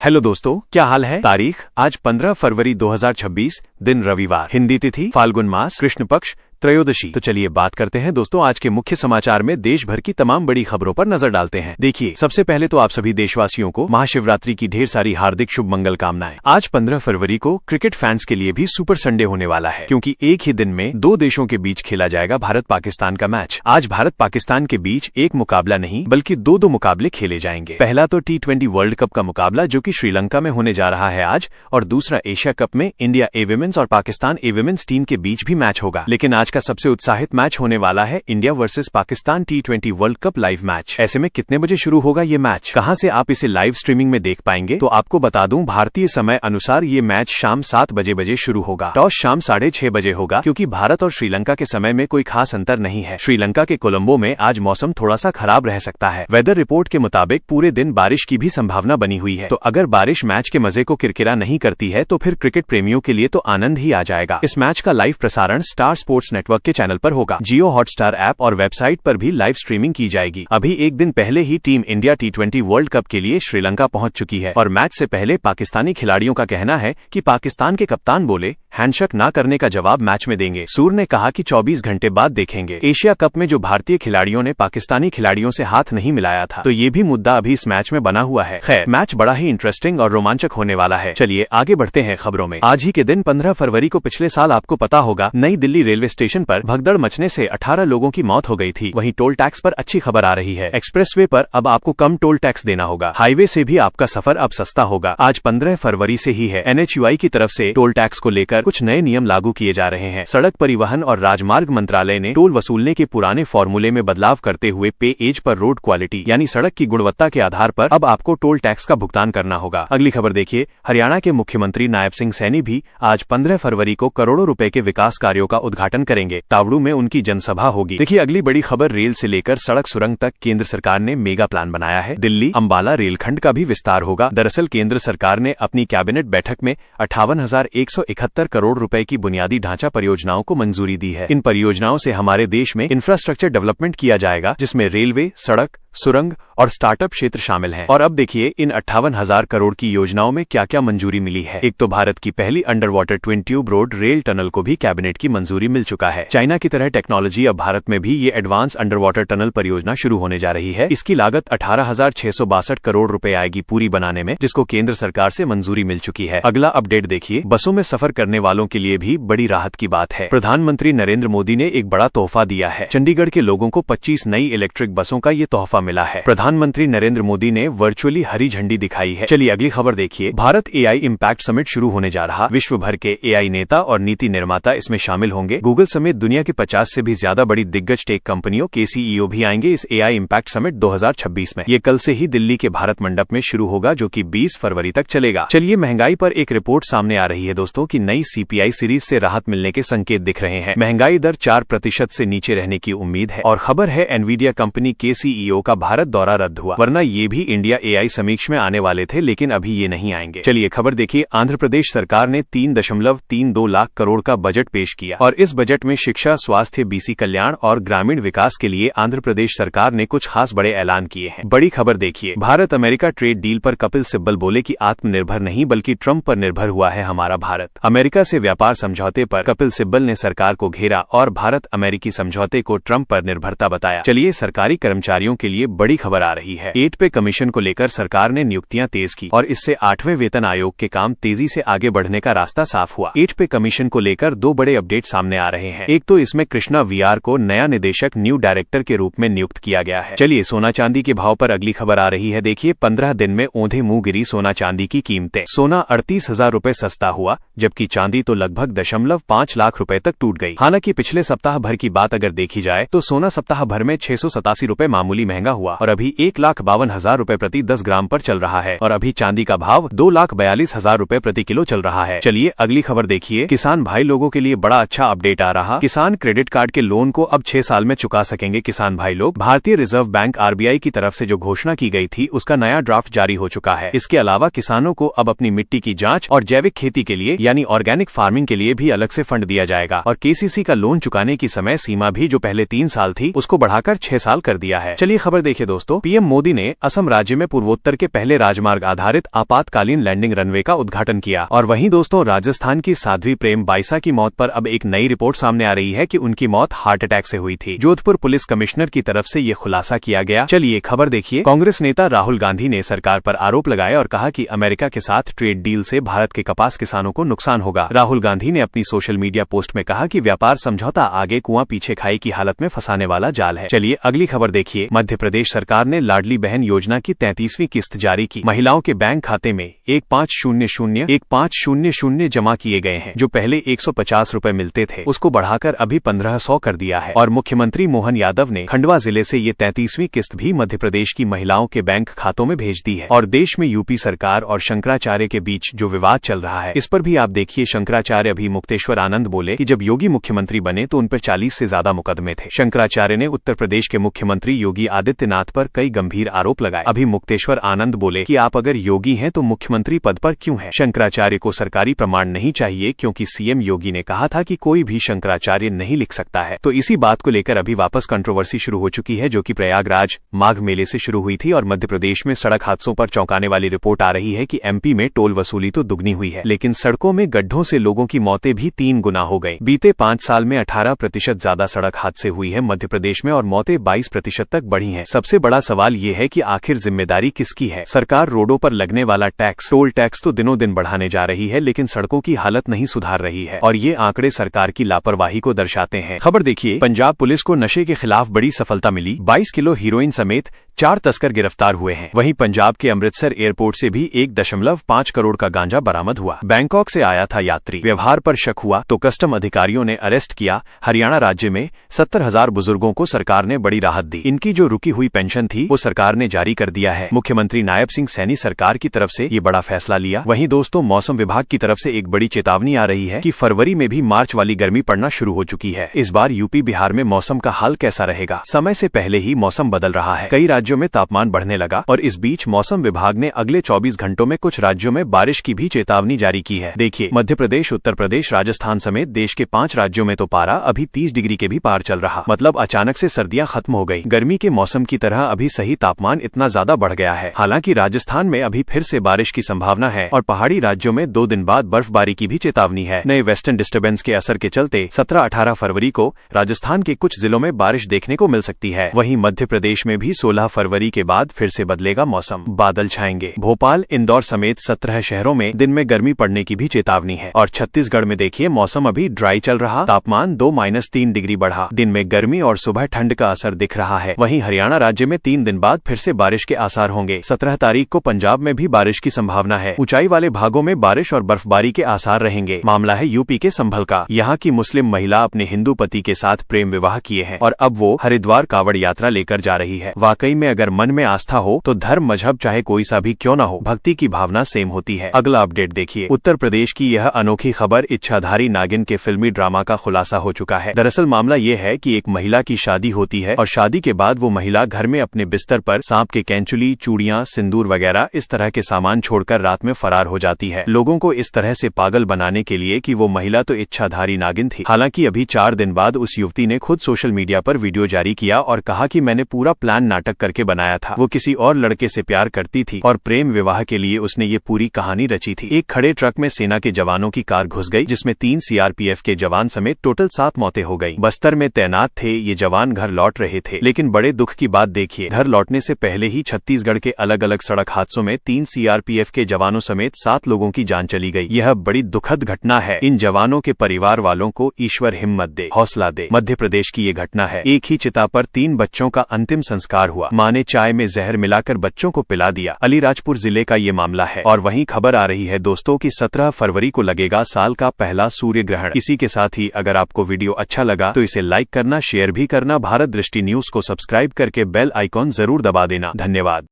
Hello दोस्तों, क्या हाल है। तारीख आज 15 फरवरी 2026, दिन रविवार, हिंदी तिथि फाल्गुन मास, कृष्ण पक्ष, त्रयोदशी। तो चलिए बात करते हैं दोस्तों आज के मुख्य समाचार में देश भर की तमाम बड़ी खबरों पर नजर डालते हैं। देखिए, सबसे पहले तो आप सभी देशवासियों को महाशिवरात्रि की ढेर सारी हार्दिक शुभ मंगल कामनाएं। आज 15 फरवरी को क्रिकेट फैंस के लिए भी सुपर संडे होने वाला है, क्योंकि एक ही दिन में दो देशों के बीच खेला जाएगा भारत पाकिस्तान का मैच। आज भारत पाकिस्तान के बीच एक मुकाबला नहीं बल्कि दो मुकाबले खेले जाएंगे। पहला तो T20 वर्ल्ड कप का मुकाबला जो कि श्रीलंका में होने जा रहा है आज, और दूसरा एशिया कप में इंडिया ए विमेंस और पाकिस्तान ए विमेंस टीम के बीच भी मैच होगा। लेकिन आज का सबसे उत्साहित मैच होने वाला है India versus Pakistan T20 world cup live match. ऐसे में कितने बजे शुरू होगा ये मैच, कहां से आप इसे लाइव स्ट्रीमिंग में देख पाएंगे, तो आपको बता दूं भारतीय समय अनुसार ये मैच शाम 7 बजे शुरू होगा। टॉस शाम 6:30 बजे होगा, क्योंकि भारत और श्रीलंका के समय में कोई खास अंतर नहीं है। श्रीलंका के कोलंबो में आज मौसम थोड़ा सा खराब रह सकता है। वेदर रिपोर्ट के मुताबिक पूरे दिन बारिश की भी संभावना बनी हुई है, तो अगर बारिश मैच के मजे को किरकिरा नहीं करती है तो फिर क्रिकेट प्रेमियों के लिए तो आनंद ही आ जाएगा। इस मैच का लाइव प्रसारण स्टार स्पोर्ट्स नेटवर्क के चैनल पर होगा। जियो हॉटस्टार ऐप और वेबसाइट पर भी लाइव स्ट्रीमिंग की जाएगी। अभी एक दिन पहले ही team India T20 world cup के लिए श्रीलंका पहुंच चुकी है, और मैच से पहले पाकिस्तानी खिलाड़ियों का कहना है कि पाकिस्तान के कप्तान बोले हैंडशेक ना करने का जवाब मैच में देंगे। सूर ने कहा कि 24 घंटे बाद देखेंगे। एशिया कप में जो भारतीय खिलाड़ियों ने पाकिस्तानी खिलाड़ियों से हाथ नहीं मिलाया था, तो ये भी मुद्दा अभी इस मैच में बना हुआ है। खैर, मैच बड़ा ही इंटरेस्टिंग और रोमांचक होने वाला है। चलिए आगे बढ़ते हैं खबरों में। आज ही के दिन 15 फरवरी को पिछले साल आपको पता होगा नई दिल्ली रेलवे स्टेशन पर भगदड़ मचने से 18 लोगों की मौत हो गई थी। वहीं टोल टैक्स पर अच्छी खबर आ रही है। एक्सप्रेसवे पर अब आपको कम टोल टैक्स देना होगा। हाईवे से भी आपका सफर अब सस्ता होगा। आज 15 फरवरी से ही है NHUI की तरफ से टोल टैक्स को लेकर कुछ नए नियम लागू किए जा रहे हैं। सड़क परिवहन और राजमार्ग मंत्रालय ने टोल वसूलने के पुराने फॉर्मूले में बदलाव करते हुए पे एज पर रोड क्वालिटी यानी सड़क की गुणवत्ता के आधार पर अब आपको टोल टैक्स का भुगतान करना होगा। अगली खबर देखिए, हरियाणा के मुख्यमंत्री नायब सिंह सैनी भी आज 15 फरवरी को करोड़ों रुपए के विकास कार्यों का उद्घाटन करेंगे। तावड़ू में उनकी जनसभा होगी। देखिए, अगली बड़ी खबर रेल से लेकर सड़क सुरंग तक केंद्र सरकार ने मेगा प्लान बनाया है। दिल्ली अंबाला रेलखंड का भी विस्तार होगा। दरअसल केंद्र सरकार ने अपनी कैबिनेट बैठक में 58,171 करोड़ रुपए की बुनियादी ढांचा परियोजनाओं को मंजूरी दी है। इन परियोजनाओं से हमारे देश में इंफ्रास्ट्रक्चर डेवलपमेंट किया जाएगा, जिसमें रेलवे, सड़क, सुरंग और स्टार्टअप क्षेत्र शामिल हैं। और अब देखिए इन 58,000 करोड़ की योजनाओं में क्या क्या मंजूरी मिली है। एक तो भारत की पहली under water twin tube road rail tunnel को भी कैबिनेट की मंजूरी मिल चुका है। चाइना की तरह टेक्नोलॉजी अब भारत में भी ये एडवांस अंडर वाटर टनल परियोजना शुरू होने जा रही है। इसकी लागत 18,662 करोड़ रुपए आएगी पूरी बनाने में, जिसको केंद्र सरकार से मंजूरी मिल चुकी है। अगला अपडेट देखिए, बसों में सफर करने वालों के लिए भी बड़ी राहत की बात है। प्रधानमंत्री नरेंद्र मोदी ने एक बड़ा तोहफा दिया है। चंडीगढ़ के लोगों को 25 नई इलेक्ट्रिक बसों का ये तोहफा मिला है। प्रधानमंत्री नरेंद्र मोदी ने वर्चुअली हरी झंडी दिखाई है। चलिए अगली खबर देखिए, भारत AI इम्पैक्ट समिट शुरू होने जा रहा। विश्व भर के AI नेता और नीति निर्माता इसमें शामिल होंगे। गूगल समेत दुनिया की 50 से भी ज्यादा बड़ी दिग्गज टेक कंपनियों के CEO भी आएंगे इस AI इम्पैक्ट समिट 2026 में। ये कल से ही दिल्ली के भारत मंडप में शुरू होगा, जो कि 20 फरवरी तक चलेगा। चलिए, महंगाई पर एक रिपोर्ट सामने आ रही है दोस्तों कि नई CPI सीरीज से राहत मिलने के संकेत दिख रहे हैं। महंगाई दर 4% से नीचे रहने की उम्मीद है। और खबर है एनवीडिया कंपनी के CEO का भारत दौरा रद्द हुआ, वरना ये भी इंडिया AI समीक्ष में आने वाले थे, लेकिन अभी ये नहीं आएंगे। चलिए खबर देखिए, आंध्र प्रदेश सरकार ने 3.32 लाख करोड़ का बजट पेश किया, और इस बजट में शिक्षा, स्वास्थ्य, BC कल्याण और ग्रामीण विकास के लिए आंध्र प्रदेश सरकार ने कुछ खास बड़े ऐलान किए हैं। बड़ी खबर देखिए, भारत अमेरिका ट्रेड डील पर कपिल सिब्बल बोले कि आत्मनिर्भर नहीं बल्कि ट्रंप पर निर्भर हुआ है हमारा भारत। अमेरिका से व्यापार समझौते पर कपिल सिब्बल ने सरकार को घेरा और भारत अमेरिकी समझौते को ट्रंप पर निर्भरता बताया। चलिए, सरकारी कर्मचारियों के लिए बड़ी खबर आ रही है। 8 पे कमीशन को लेकर सरकार ने नियुक्तियां तेज की, और इससे 8वें वेतन आयोग के काम तेजी से आगे बढ़ने का रास्ता साफ हुआ। 8 पे कमीशन को लेकर दो बड़े अपडेट सामने आ रहे हैं। एक तो इसमें कृष्णा VR को नया निदेशक न्यू डायरेक्टर के रूप में नियुक्त किया गया है। चलिए, सोना चांदी के भाव पर अगली खबर आ रही है। देखिए, 15 दिन में औंधे मुंह गिरी सोना चांदी की कीमतें। सोना 38,000 रुपए सस्ता हुआ, जबकि चांदी तो लगभग 0.5 लाख रुपए तक टूट गई। हालांकि पिछले सप्ताह भर की बात अगर देखी जाए तो सोना सप्ताह भर में 687 रुपए मामूली महंगा हुआ, और अभी 1,52,000 रुपए प्रति 10 ग्राम पर चल रहा है। और अभी चांदी का भाव 2,42,000 रुपए प्रति किलो चल रहा है। चलिए अगली खबर देखिए, किसान भाई लोगों के लिए बड़ा अच्छा अपडेट आ रहा। किसान क्रेडिट कार्ड के लोन को अब 6 साल में चुका सकेंगे किसान भाई लोग। भारतीय रिजर्व बैंक RBI की तरफ से जो घोषणा की गई थी, उसका नया ड्राफ्ट जारी हो चुका है। इसके अलावा किसानों को अब अपनी मिट्टी की जांच और जैविक खेती के लिए यानी ऑर्गेनिक फार्मिंग के लिए भी अलग से फंड दिया जाएगा। और KCC का लोन चुकाने की समय सीमा भी जो पहले 3 साल थी, उसको बढ़ाकर 6 साल कर दिया है। चलिए खबर खबर देखिए दोस्तों, पीएम मोदी ने असम राज्य में पूर्वोत्तर के पहले राजमार्ग आधारित आपातकालीन लैंडिंग रनवे का उद्घाटन किया। और वहीं दोस्तों, राजस्थान की साध्वी प्रेम बाइसा की मौत पर अब एक नई रिपोर्ट सामने आ रही है कि उनकी मौत हार्ट अटैक से हुई थी। जोधपुर पुलिस कमिश्नर की तरफ से ये खुलासा किया गया। चलिए खबर देखिए। कांग्रेस नेता राहुल गांधी ने सरकार पर आरोप लगाए और कहा कि अमेरिका के साथ ट्रेड डील से भारत के कपास किसानों को नुकसान होगा। राहुल गांधी ने अपनी सोशल मीडिया पोस्ट में कहा कि व्यापार समझौता आगे कुआं पीछे खाई की हालत में फंसाने वाला जाल है। चलिए अगली खबर देखिए। मध्य प्रदेश सरकार ने लाडली बहन योजना की 33वीं किस्त जारी की। महिलाओं के बैंक खाते में 1500 जमा किए गए हैं। जो पहले 150 रुपए मिलते थे उसको बढ़ाकर अभी 1500 कर दिया है। और मुख्यमंत्री मोहन यादव ने खंडवा जिले से ये 33वीं किस्त भी मध्य प्रदेश की महिलाओं के बैंक खातों में भेज दी है। और देश में यूपी सरकार और शंकराचार्य के बीच जो विवाद चल रहा है, इस पर भी आप देखिए। शंकराचार्य अभी मुक्तेश्वर आनंद बोले कि जब योगी मुख्यमंत्री बने तो उन पर 40 से ज्यादा मुकदमे थे। शंकराचार्य ने उत्तर प्रदेश के मुख्यमंत्री योगी आदित्यनाथ पर कई गंभीर आरोप लगाए। अभी मुक्तेश्वर आनंद बोले कि आप अगर योगी हैं तो मुख्यमंत्री पद पर क्यों हैं? शंकराचार्य को सरकारी प्रमाण नहीं चाहिए क्योंकि सीएम योगी ने कहा था कि कोई भी शंकराचार्य नहीं लिख सकता है। तो इसी बात को लेकर अभी वापस कंट्रोवर्सी शुरू हो चुकी है, जो कि प्रयागराज माघ मेले से शुरू हुई थी। और मध्य प्रदेश में सड़क हादसों पर चौंकाने वाली रिपोर्ट आ रही है कि एमपी में टोल वसूली तो दुगनी हुई है, लेकिन सड़कों में गड्ढों से लोगों की मौतें भी 3 गुना हो गई। बीते 5 साल में 18% ज्यादा सड़क हादसे हुई है मध्य प्रदेश में और मौतें 22% तक बढ़ी हैं। सबसे बड़ा सवाल ये है कि आखिर जिम्मेदारी किसकी है? सरकार रोडों पर लगने वाला टैक्स, टोल टैक्स तो दिनों दिन बढ़ाने जा रही है, लेकिन सड़कों की हालत नहीं सुधार रही है। और ये आंकड़े सरकार की लापरवाही को दर्शाते हैं। खबर देखिए। पंजाब पुलिस को नशे के खिलाफ बड़ी सफलता मिली। 22 किलो हीरोइन समेत 4 तस्कर गिरफ्तार हुए हैं। वहीं पंजाब के अमृतसर एयरपोर्ट से भी 1.5 करोड़ का गांजा बरामद हुआ। बैंकॉक से आया था यात्री। व्यवहार पर शक हुआ तो कस्टम अधिकारियों ने अरेस्ट किया। हरियाणा राज्य में 70,000 बुजुर्गों को सरकार ने बड़ी राहत दी। इनकी जो रुकी हुई पेंशन थी वो सरकार ने जारी कर दिया है। मुख्यमंत्री नायब सिंह सैनी सरकार की तरफ से ये बड़ा फैसला लिया। वहीं दोस्तों, मौसम विभाग की तरफ से एक बड़ी चेतावनी आ रही है कि फरवरी में भी मार्च वाली गर्मी पड़ना शुरू हो चुकी है। इस बार यूपी बिहार में मौसम का हाल कैसा रहेगा? समय से पहले ही मौसम बदल रहा है। कई राज्यों में तापमान बढ़ने लगा और इस बीच मौसम विभाग ने अगले 24 घंटों में कुछ राज्यों में बारिश की भी चेतावनी जारी की है। देखिए, मध्य प्रदेश, उत्तर प्रदेश, राजस्थान समेत देश के 5 राज्यों में तो पारा अभी 30 डिग्री के भी पार चल रहा। मतलब अचानक से सर्दियां खत्म हो गई। गर्मी के मौसम की तरह अभी सही तापमान इतना ज्यादा बढ़ गया है। हालांकि राजस्थान में अभी फिर से बारिश की संभावना है और पहाड़ी राज्यों में 2 दिन बाद बर्फबारी की भी चेतावनी है। नए वेस्टर्न डिस्टर्बेंस के असर के चलते 17-18 फरवरी को राजस्थान के कुछ जिलों में बारिश देखने को मिल सकती है। वहीं मध्य प्रदेश में भी 16 फरवरी के बाद फिर से बदलेगा मौसम, बादल छाएंगे। भोपाल, इंदौर समेत 17 शहरों में दिन में गर्मी पड़ने की भी चेतावनी है। और छत्तीसगढ़ में देखिए, मौसम अभी ड्राई चल रहा। तापमान 2-3 डिग्री बढ़ा। दिन में गर्मी और सुबह ठंड का असर दिख रहा है। वहीं हरियाणा राज्य में 3 दिन बाद फिर से बारिश के आसार होंगे। 17 तारीख को पंजाब में भी बारिश की संभावना है। ऊंचाई वाले भागों में बारिश और बर्फबारी के आसार रहेंगे। मामला है यूपी के संभल का। यहाँ की मुस्लिम महिला अपने हिंदू पति के साथ प्रेम विवाह किए हैं और अब वो हरिद्वार कावड़ यात्रा लेकर जा रही है। वाकई में अगर मन में आस्था हो तो धर्म मजहब चाहे कोई सा भी क्यों न हो, भक्ति की भावना सेम होती है। अगला अपडेट देखिए। उत्तर प्रदेश की यह अनोखी खबर इच्छाधारी नागिन के फिल्मी ड्रामा का खुलासा हो चुका है। दरअसल मामला ये है कि एक महिला की शादी होती है और शादी के बाद वो महिला घर में अपने बिस्तर पर सांप के कैंचुली, चूड़ियां, सिंदूर वगैरह इस तरह के सामान छोड़कर रात में फरार हो जाती है। लोगों को इस तरह से पागल बनाने के लिए कि वो महिला तो इच्छाधारी नागिन थी। हालांकि अभी 4 दिन बाद उस युवती ने खुद सोशल मीडिया पर वीडियो जारी किया और कहा कि मैंने पूरा प्लान नाटक करके बनाया था। वो किसी और लड़के से प्यार करती थी और प्रेम विवाह के लिए उसने ये पूरी कहानी रची थी। एक खड़े ट्रक में सेना के जवानों की कार घुस गई, जिसमें 3 सीआरपीएफ के जवान समेत टोटल 7 मौतें हो गई। बस्तर में तैनात थे ये जवान, घर लौट रहे थे। लेकिन बड़े दुख की बात देखिए, घर लौटने से पहले ही छत्तीसगढ़ के अलग अलग सड़क हादसों में 3 सीआरपीएफ के जवानों समेत 7 लोगों की जान चली गई। यह बड़ी दुखद घटना है। इन जवानों के परिवार वालों को ईश्वर हिम्मत दे, हौसला दे। मध्य प्रदेश की ये घटना है। एक ही चिता पर 3 बच्चों का अंतिम संस्कार हुआ। मां ने चाय में जहर मिलाकर बच्चों को पिला दिया। अलीराजपुर जिले का ये मामला है। और वहीं खबर आ रही है दोस्तों कि 17 फरवरी को लगेगा साल का पहला सूर्य ग्रहण। इसी के साथ ही अगर आपको वीडियो अच्छा लगा तो इसे लाइक करना, शेयर भी करना। भारत दृष्टि न्यूज को सब्सक्राइब करके बेल आइकॉन जरूर दबा देना। धन्यवाद।